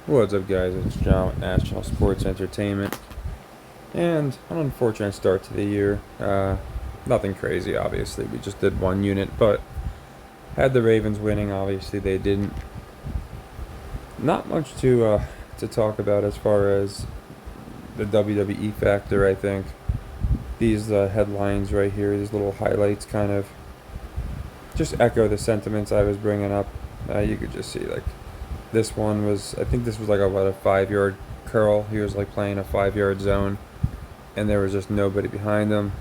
What's up, guys? It's John with National Sports Entertainment, and an unfortunate start to the year. Nothing crazy, obviously. We just did one unit, but had the Ravens winning. Obviously, they didn't. Not much to talk about as far as the WWE factor. I think these headlines right here, these little highlights, kind of just echo the sentiments I was bringing up. You could just see like this one was. I think this was like a 5 yard curl. He was like playing a 5 yard zone, and there was just nobody behind him.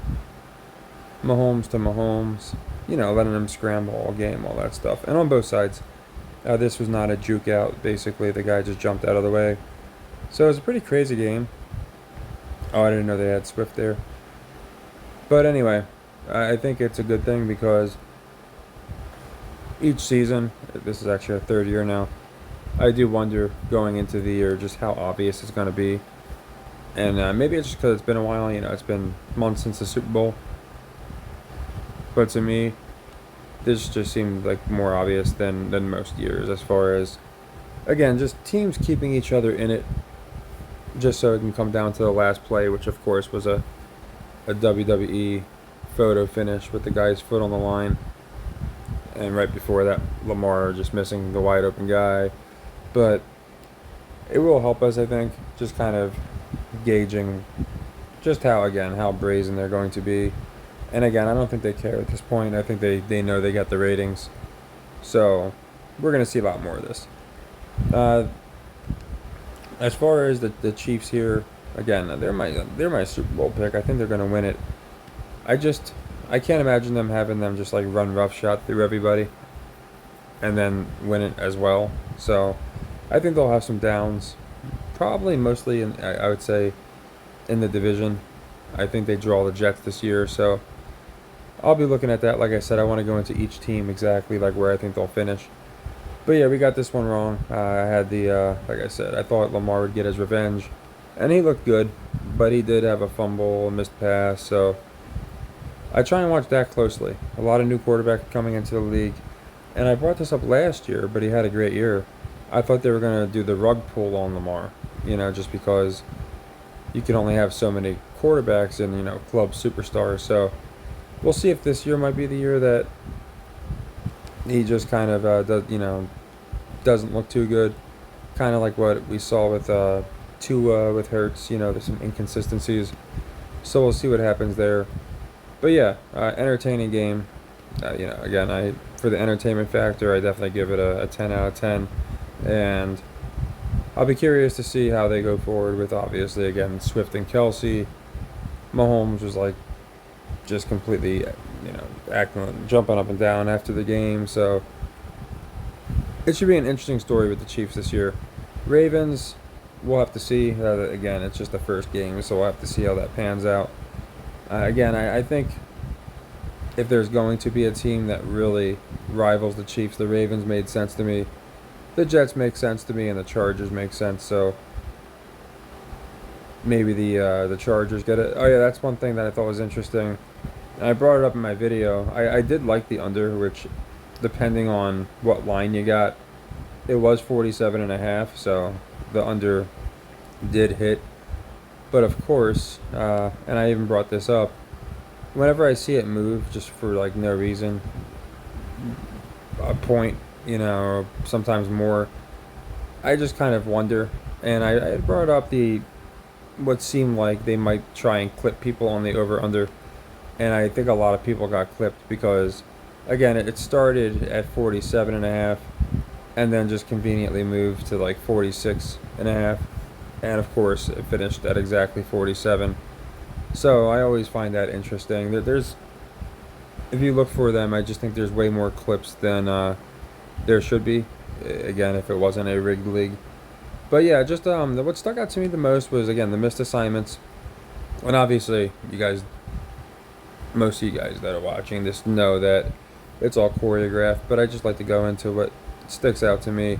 Mahomes to Mahomes, letting him scramble all game, all that stuff. And on both sides, this was not a juke out. Basically, the guy just jumped out of the way. So it was a pretty crazy game. Oh, I didn't know they had Swift there. But anyway, I think it's a good thing because each season, this is actually our third year now, I do wonder going into the year just how obvious it's going to be. And maybe it's just because it's been a while, it's been months since the Super Bowl. But to me, this just seemed like more obvious than most years as far as, again, just teams keeping each other in it just so it can come down to the last play, which of course was a WWE photo finish with the guy's foot on the line. And right before that, Lamar just missing the wide open guy. But it will help us, I think, just kind of gauging just how brazen they're going to be. And again, I don't think they care at this point. I think they know they got the ratings. So we're going to see a lot more of this. As far as the Chiefs here, again, they're my Super Bowl pick. I think they're going to win it. I can't imagine having them just like run roughshod through everybody and then win it as well. So I think they'll have some downs, probably mostly I would say in the division. I think they draw the Jets this year, so I'll be looking at that. Like I said, I want to go into each team exactly like where I think they'll finish. But yeah, we got this one wrong. I had like I said, I thought Lamar would get his revenge, and he looked good, but he did have a fumble, a missed pass, so I try and watch that closely. A lot of new quarterbacks coming into the league, and I brought this up last year, but he had a great year. I thought they were going to do the rug pull on Lamar, just because you can only have so many quarterbacks and, club superstars. So we'll see if this year might be the year that he just kind of doesn't look too good. Kind of like what we saw with Tua with Hurts. There's some inconsistencies. So we'll see what happens there. But yeah, entertaining game. Again, for the entertainment factor, I definitely give it a 10 out of 10. And I'll be curious to see how they go forward with, obviously, again, Swift and Kelsey. Mahomes was like just completely, jumping up and down after the game. So it should be an interesting story with the Chiefs this year. Ravens, we'll have to see. Again, it's just the first game, so we'll have to see how that pans out. Again, I think if there's going to be a team that really rivals the Chiefs, the Ravens made sense to me. The Jets make sense to me, and the Chargers make sense. So maybe the Chargers get it. Oh yeah, that's one thing that I thought was interesting. And I brought it up in my video. I did like the under, which, depending on what line you got, it was 47.5. So the under did hit. But of course, and I even brought this up, whenever I see it move just for like no reason, a point, or sometimes more, I just kind of wonder. And I brought up what seemed like they might try and clip people on the over-under. And I think a lot of people got clipped because, again, it started at 47.5 and then just conveniently moved to like 46.5. And of course, it finished at exactly 47. So I always find that interesting. If you look for them, I just think there's way more clips than there should be. Again, if it wasn't a rigged league. But yeah, just what stuck out to me the most was, again, the missed assignments. And obviously, most of you guys that are watching this know that it's all choreographed. But I just like to go into what sticks out to me.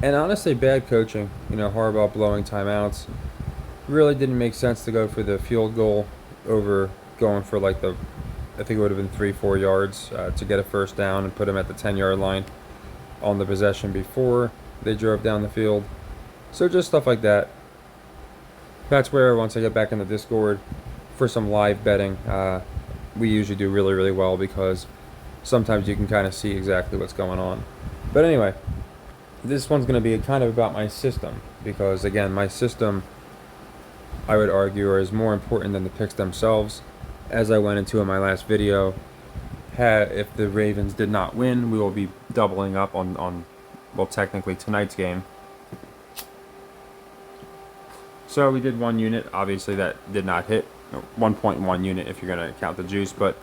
And honestly, bad coaching. Harbaugh blowing timeouts. Really didn't make sense to go for the field goal over going for I think it would have been 3-4 yards to get a first down and put him at the 10-yard line on the possession before they drove down the field. So just stuff like that. That's where once I get back in the Discord for some live betting, we usually do really, really well because sometimes you can kind of see exactly what's going on. But anyway, this one's going to be kind of about my system because, again, my system, I would argue, is more important than the picks themselves. As I went into in my last video, if the Ravens did not win, we will be doubling up on well, technically tonight's game. So we did one unit. Obviously, that did not hit. 1.1 unit if you're going to count the juice, but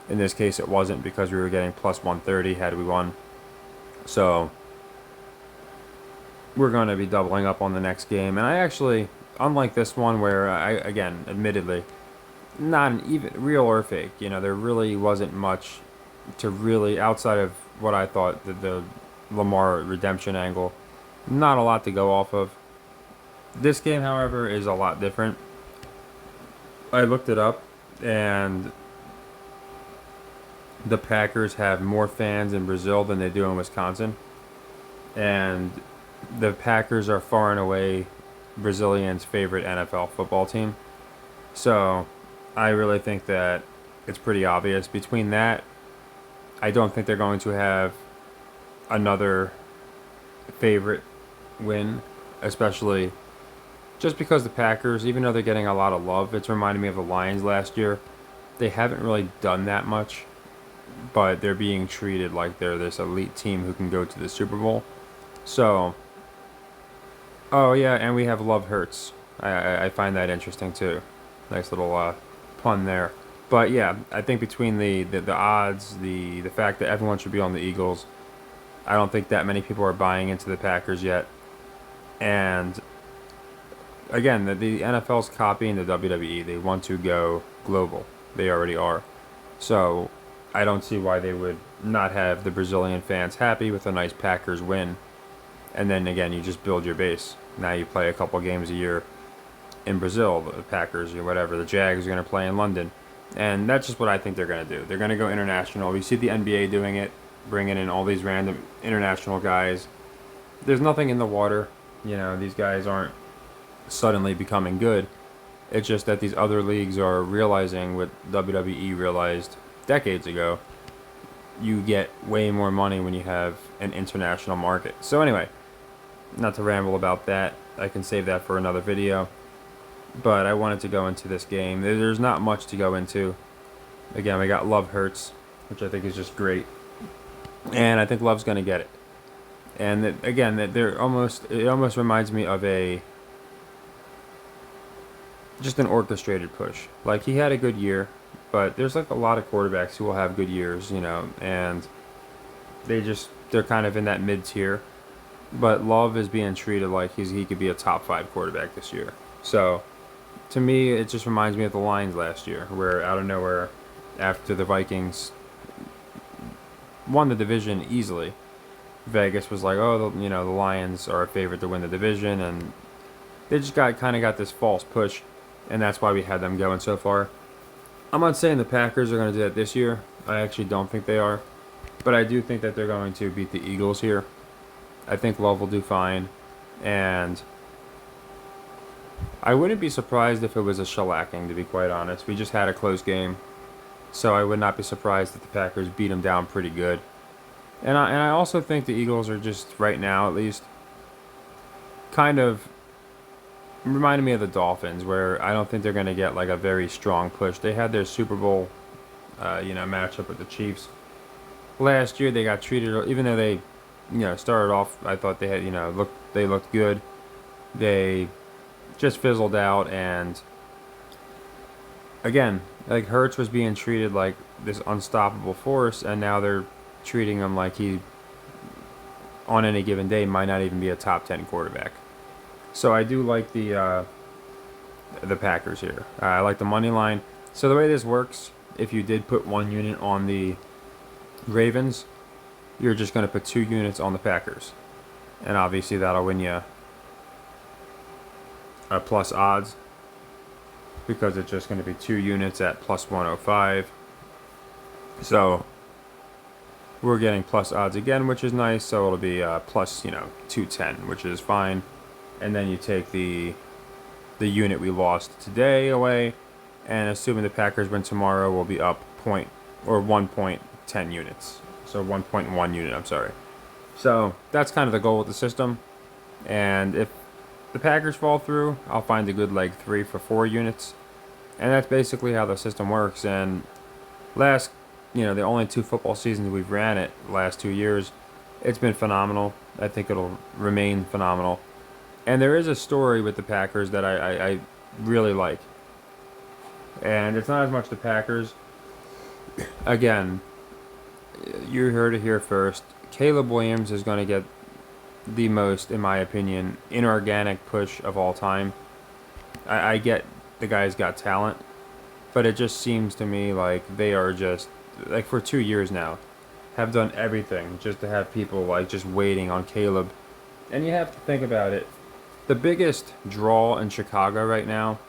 in this case it wasn't because we were getting plus 130 had we won. So we're going to be doubling up on the next game. And I actually, unlike this one where again, admittedly, not an even real or fake, there really wasn't much to really, outside of what I thought, the Lamar redemption angle, not a lot to go off of. This game, however, is a lot different. I looked it up, and the Packers have more fans in Brazil than they do in Wisconsin. And the Packers are far and away Brazilians' favorite NFL football team. So I really think that it's pretty obvious. Between that, I don't think they're going to have another favorite win, especially just because the Packers, even though they're getting a lot of love, it's reminding me of the Lions last year. They haven't really done that much, but they're being treated like they're this elite team who can go to the Super Bowl. So, oh yeah, and we have Love Hurts. I find that interesting too. Nice little pun there. But yeah, I think between the odds, the fact that everyone should be on the Eagles, I don't think that many people are buying into the Packers yet. And again, the NFL's copying the WWE. They want to go global. They already are. So I don't see why they would not have the Brazilian fans happy with a nice Packers win. And then again, you just build your base. Now you play a couple games a year in Brazil, the Packers or whatever. The Jags are going to play in London. And that's just what I think they're going to do. They're going to go international. We see the NBA doing it, bringing in all these random international guys. There's nothing in the water. These guys aren't suddenly becoming good. It's just that these other leagues are realizing what WWE realized decades ago. You get way more money when you have an international market. So anyway, not to ramble about that. I can save that for another video. But I wanted to go into this game. There's not much to go into. Again, we got Love Hurts, which I think is just great. And I think Love's going to get it. And again, it almost reminds me of just an orchestrated push. Like, he had a good year, but there's like a lot of quarterbacks who will have good years, and they're kind of in that mid tier. But Love is being treated like he could be a top 5 quarterback this year. So to me, it just reminds me of the Lions last year, where out of nowhere, after the Vikings won the division easily, Vegas was like, oh, the Lions are a favorite to win the division, and they just kind of got this false push, and that's why we had them going so far. I'm not saying the Packers are going to do that this year. I actually don't think they are, but I do think that they're going to beat the Eagles here. I think Love will do fine, and I wouldn't be surprised if it was a shellacking, to be quite honest. We just had a close game, so I would not be surprised if the Packers beat them down pretty good. And I also think the Eagles are just, right now at least, kind of reminding me of the Dolphins, where I don't think they're going to get like a very strong push. They had their Super Bowl, matchup with the Chiefs last year. They got treated, even though they, started off. I thought they had, they looked good. They just fizzled out, and again, like Hurts was being treated like this unstoppable force, and now they're treating him like he, on any given day, might not even be a top 10 quarterback. So I do like the Packers here. I like the money line. So the way this works, if you did put 1 unit on the Ravens, you're just going to put 2 units on the Packers. And obviously that'll win you a plus odds, because it's just going to be 2 units at plus 105. So we're getting plus odds again, which is nice. So it'll be plus 210, which is fine. and then you take the unit we lost today away, and assuming the Packers win tomorrow, we'll be up 1.10 units. So 1.1 unit, I'm sorry. So that's kind of the goal with the system. And if the Packers fall through, I'll find a good like 3 for 4 units. And that's basically how the system works. And the only 2 football seasons we've ran it, last 2 years, it's been phenomenal. I think it'll remain phenomenal. And there is a story with the Packers that I really like. And it's not as much the Packers. Again, you heard it here first. Caleb Williams is going to get the most, in my opinion, inorganic push of all time. I get the guy's got talent, but it just seems to me like they are just, like for 2 years now, have done everything just to have people like just waiting on Caleb. And you have to think about it. The biggest draw in Chicago right now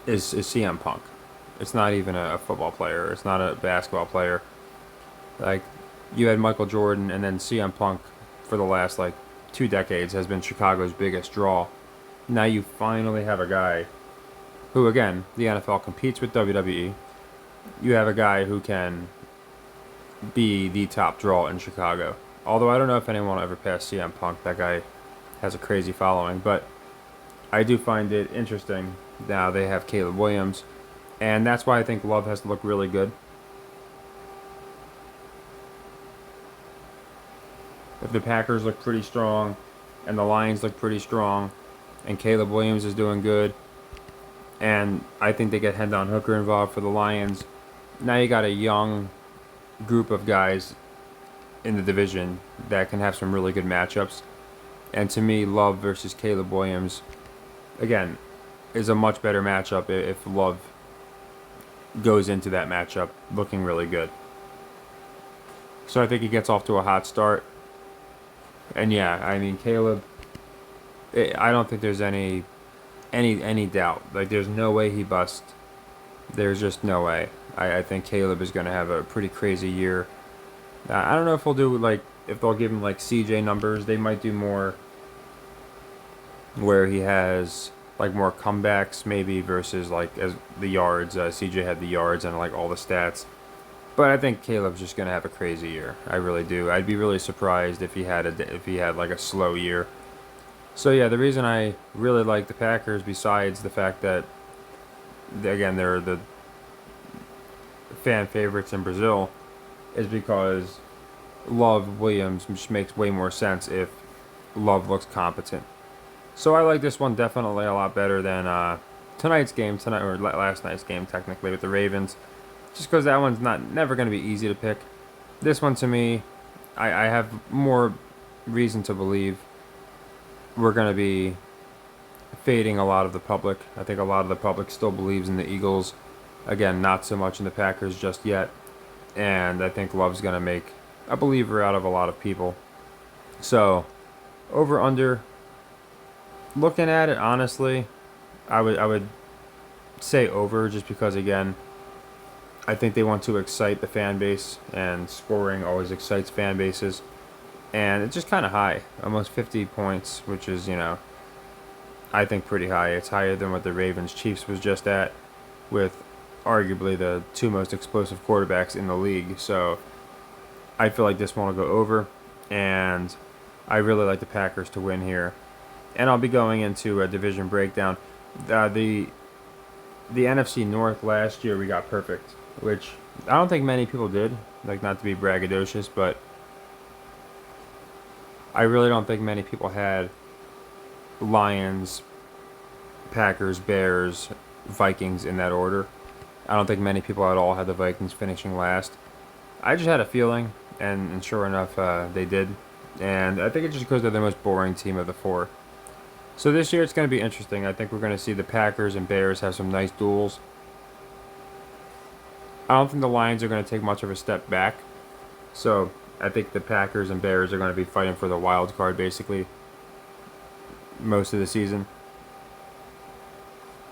is CM Punk. It's not even a football player. It's not a basketball player. Like, you had Michael Jordan, and then CM Punk for the last like 2 decades has been Chicago's biggest draw. Now you finally have a guy who, again, the NFL competes with WWE. You have a guy who can be the top draw in Chicago. Although I don't know if anyone will ever pass CM Punk. That guy has a crazy following. But I do find it interesting now they have Caleb Williams. And that's why I think Love has to look really good. If the Packers look pretty strong, and the Lions look pretty strong, and Caleb Williams is doing good, and I think they get Hendon Hooker involved for the Lions, now you got a young group of guys in the division that can have some really good matchups. And to me, Love versus Caleb Williams, again, is a much better matchup if Love goes into that matchup looking really good. So I think he gets off to a hot start. And yeah, I mean, Caleb, I don't think there's any doubt. Like, there's no way he busts. There's just no way. I think Caleb is going to have a pretty crazy year. I don't know if if they'll give him like CJ numbers. They might do more where he has like more comebacks maybe versus like as the yards. CJ had the yards and like all the stats. But I think Caleb's just gonna have a crazy year. I really do. I'd be really surprised if he had like a slow year. So yeah, the reason I really like the Packers, besides the fact that again they're the fan favorites in Brazil, is because Love Williams just makes way more sense if Love looks competent. So I like this one definitely a lot better than last night's game technically with the Ravens. Just because that one's never going to be easy to pick. This one, to me, I have more reason to believe we're going to be fading a lot of the public. I think a lot of the public still believes in the Eagles. Again, not so much in the Packers just yet. And I think Love's going to make a believer out of a lot of people. So, over under. Looking at it honestly, I would say over, just because again, I think they want to excite the fan base, and scoring always excites fan bases. And it's just kind of high, almost 50 points, which is, I think pretty high. It's higher than what the Ravens Chiefs was just at, with arguably the 2 most explosive quarterbacks in the league. So I feel like this one will go over, and I really like the Packers to win here. And I'll be going into a division breakdown. The NFC North last year we got perfect, which I don't think many people did. Like, not to be braggadocious, but I really don't think many people had Lions, Packers, Bears, Vikings in that order. I don't think many people at all had the Vikings finishing last. I just had a feeling, and sure enough, they did. And I think it's just because they're the most boring team of the 4. So this year it's going to be interesting. I think we're going to see the Packers and Bears have some nice duels. I don't think the Lions are going to take much of a step back. So I think the Packers and Bears are going to be fighting for the wild card basically most of the season.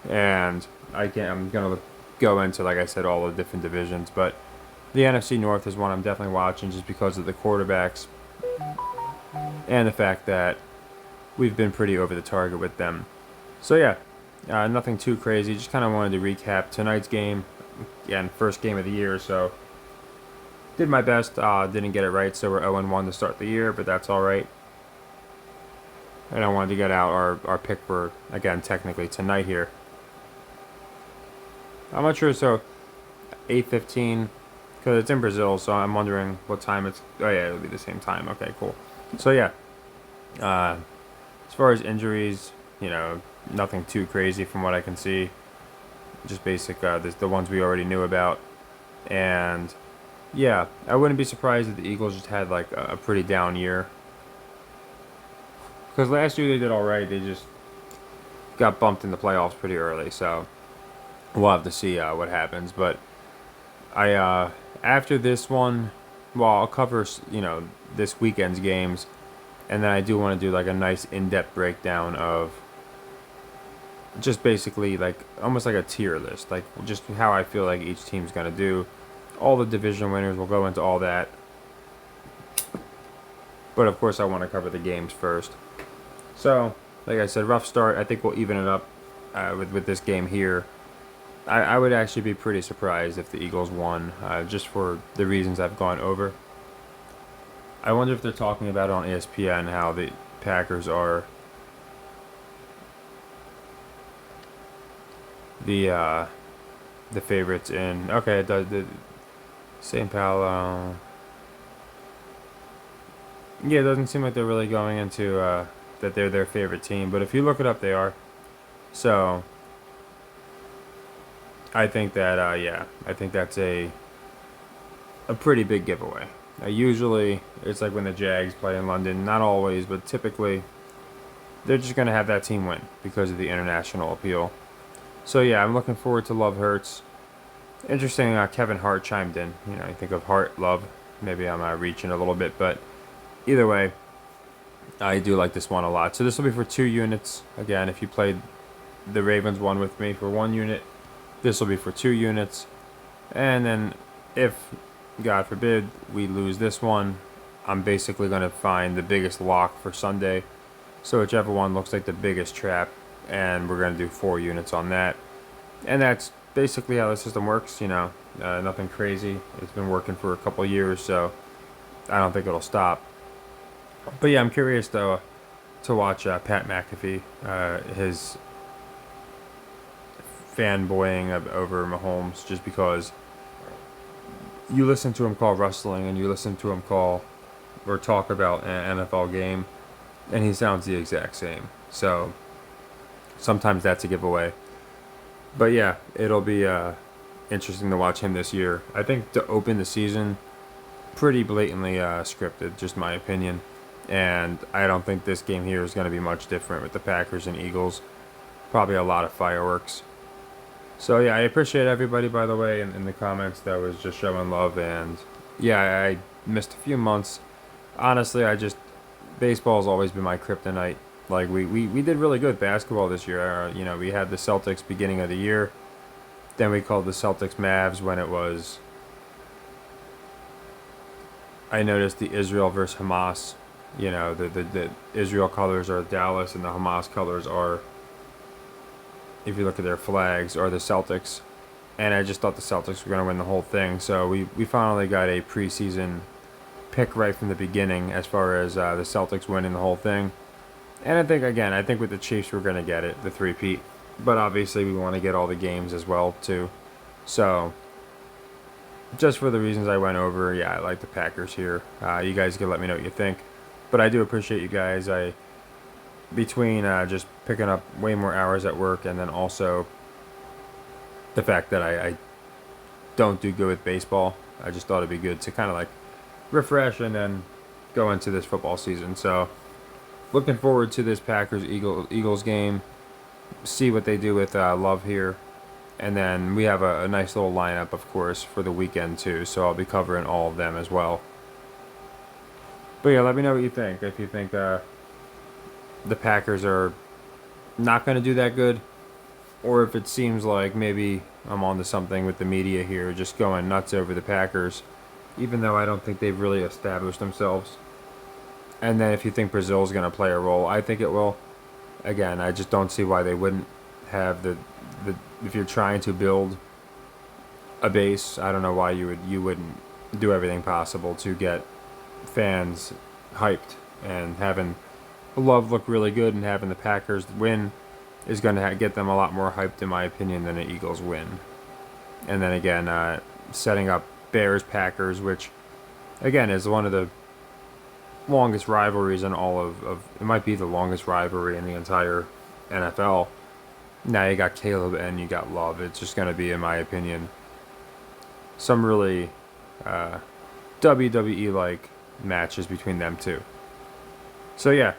And I'm going to go into, like I said, all the different divisions. But the NFC North is one I'm definitely watching just because of the quarterbacks and the fact that we've been pretty over the target with them. So yeah, nothing too crazy. Just kind of wanted to recap tonight's game. Again, first game of the year, so did my best. Didn't get it right, so we're 0-1 to start the year, but that's all right. And I wanted to get out our pick for, again, technically tonight here. I'm not sure, so 8:15, because it's in Brazil, so I'm wondering what time it's. Oh yeah, it'll be the same time. Okay, cool. So yeah, as far as injuries, nothing too crazy from what I can see. Just basic, the ones we already knew about. And yeah, I wouldn't be surprised if the Eagles just had like a pretty down year. Because last year they did alright, they just got bumped in the playoffs pretty early, so we'll have to see what happens. But after this one, well, I'll cover, this weekend's games, and then I do want to do like a nice in-depth breakdown of just basically like almost like a tier list, like just how I feel like each team's gonna do. All the division winners, will go into all that. But of course, I want to cover the games first. So, like I said, rough start. I think we'll even it up with this game here. I would actually be pretty surprised if the Eagles won, just for the reasons I've gone over. I wonder if they're talking about it on ESPN how the Packers are the favorites in. Okay, it does. The St. Paulo. Yeah, it doesn't seem like they're really going into that they're their favorite team, but if you look it up, they are. So I think that I think that's a pretty big giveaway. Usually, it's like when the Jags play in London. Not always, but typically, they're just going to have that team win because of the international appeal. So yeah, I'm looking forward to Love Hurts. Interesting, Kevin Hart chimed in. You think of Hart, Love. Maybe I'm reaching a little bit, but either way, I do like this one a lot. So this will be for 2 units. Again, if you played the Ravens one with me for 1 unit, this will be for 2 units. And then if, God forbid, we lose this one, I'm basically going to find the biggest lock for Sunday. So whichever one looks like the biggest trap, and we're going to do 4 units on that. And that's basically how the system works, nothing crazy. It's been working for a couple years, so I don't think it'll stop. But yeah, I'm curious though to watch Pat McAfee, his fanboying over Mahomes, just because you listen to him call wrestling and you listen to him call or talk about an NFL game, and he sounds the exact same. So sometimes that's a giveaway. But yeah, it'll be interesting to watch him this year. I think to open the season, pretty blatantly scripted, just my opinion. And I don't think this game here is going to be much different with the Packers and Eagles. Probably a lot of fireworks. So yeah, I appreciate everybody, by the way, in the comments that was just showing love. And yeah, I missed a few months. Honestly, baseball has always been my kryptonite. Like, we did really good basketball this year. We had the Celtics beginning of the year. Then we called the Celtics Mavs when it was... I noticed the Israel versus Hamas. The Israel colors are Dallas and the Hamas colors are, if you look at their flags, are the Celtics. And I just thought the Celtics were going to win the whole thing. So we finally got a preseason pick right from the beginning as far as the Celtics winning the whole thing. And I think with the Chiefs we're going to get it, the three-peat. But obviously we want to get all the games as well too. So just for the reasons I went over, yeah, I like the Packers here. You guys can let me know what you think. But I do appreciate you guys. Between just picking up way more hours at work and then also the fact that I don't do good with baseball, I just thought it'd be good to kind of like refresh and then go into this football season. So looking forward to this Packers-Eagles game. See what they do with Love here. And then we have a nice little lineup, of course, for the weekend too. So I'll be covering all of them as well. But yeah, let me know what you think. If you think the Packers are not going to do that good, or if it seems like maybe I'm onto something with the media here, just going nuts over the Packers, even though I don't think they've really established themselves And then if you think Brazil's going to play a role, I think it will. Again, I just don't see why they wouldn't have the if you're trying to build a base, I don't know why you wouldn't do everything possible to get fans hyped, and having Love look really good and having the Packers win is going to get them a lot more hyped, in my opinion, than the Eagles win. And then again, setting up Bears Packers, which again is one of the longest rivalries in all of it might be the longest rivalry in the entire NFL. Now you got Caleb and you got Love. It's just going to be, in my opinion, some really WWE like matches between them two. So yeah,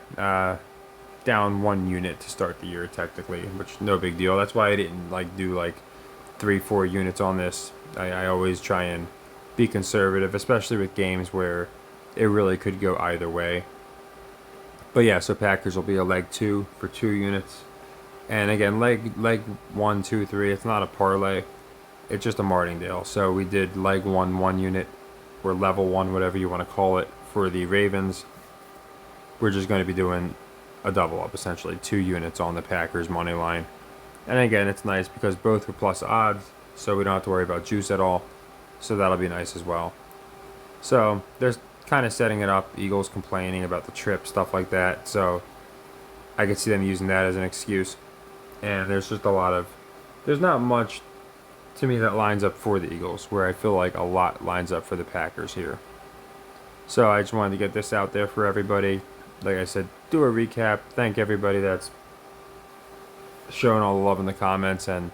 down 1 unit to start the year technically, which no big deal. That's why I didn't do 3-4 units on this. I always try and be conservative, especially with games where it really could go either way. But yeah, so Packers will be a leg 2 for 2 units. And again, leg 1, 2, 3, it's not a parlay. It's just a martingale. So we did leg 1 unit, or level 1, whatever you want to call it, for the Ravens. We're just going to be doing a double up, essentially 2 units on the Packers money line. And again, it's nice because both are plus odds, so we don't have to worry about juice at all. So that'll be nice as well. So there's kind of setting it up, Eagles complaining about the trip, stuff like that. So I could see them using that as an excuse. And there's just there's not much to me that lines up for the Eagles, where I feel like a lot lines up for the Packers here. So I just wanted to get this out there for everybody. Like I said, do a recap. Thank everybody that's showing all the love in the comments and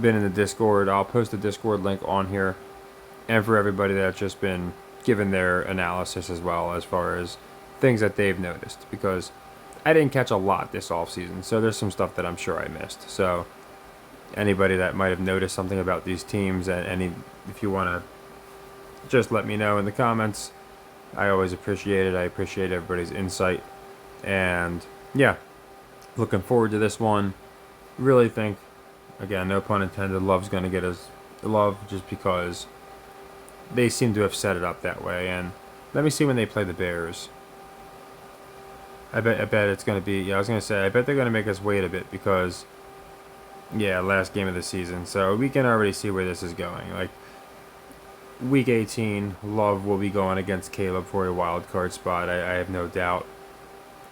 been in the Discord. I'll post the Discord link on here. And for everybody that's just been giving their analysis as well, as far as things that they've noticed. Because I didn't catch a lot this offseason, so there's some stuff that I'm sure I missed. So anybody that might have noticed something about these teams, and if you want to just let me know in the comments, I always appreciate it. I appreciate everybody's insight. And yeah, looking forward to this one. Really think, again, no pun intended, Love's going to get his love, just because they seem to have set it up that way. And let me see when they play the Bears. I bet it's going to be, I was going to say, I bet they're going to make us wait a bit, because, yeah, last game of the season. So we can already see where this is going. Week 18, Love will be going against Caleb for a wild card spot, I have no doubt.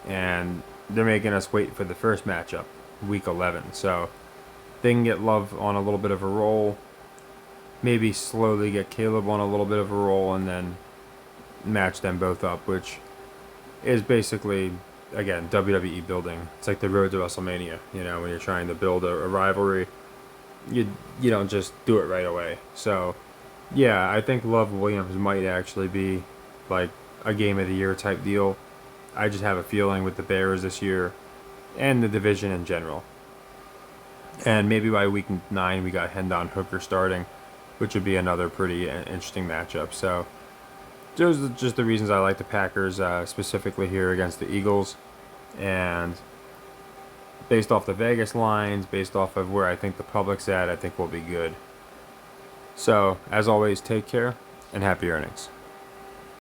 And they're making us wait for the first matchup, week 11. So they can get Love on a little bit of a roll, maybe slowly get Caleb on a little bit of a roll, and then match them both up, which is basically, again, WWE building. It's like the road to WrestleMania, when you're trying to build a rivalry, you don't just do it right away. So yeah, I think Love Williams might actually be a game of the year type deal. I just have a feeling with the Bears this year and the division in general. And maybe by week 9 we got Hendon Hooker starting, which would be another pretty interesting matchup. So those are just the reasons I like the Packers, specifically here against the Eagles. And based off the Vegas lines, based off of where I think the public's at, I think we'll be good. So, as always, take care and happy earnings.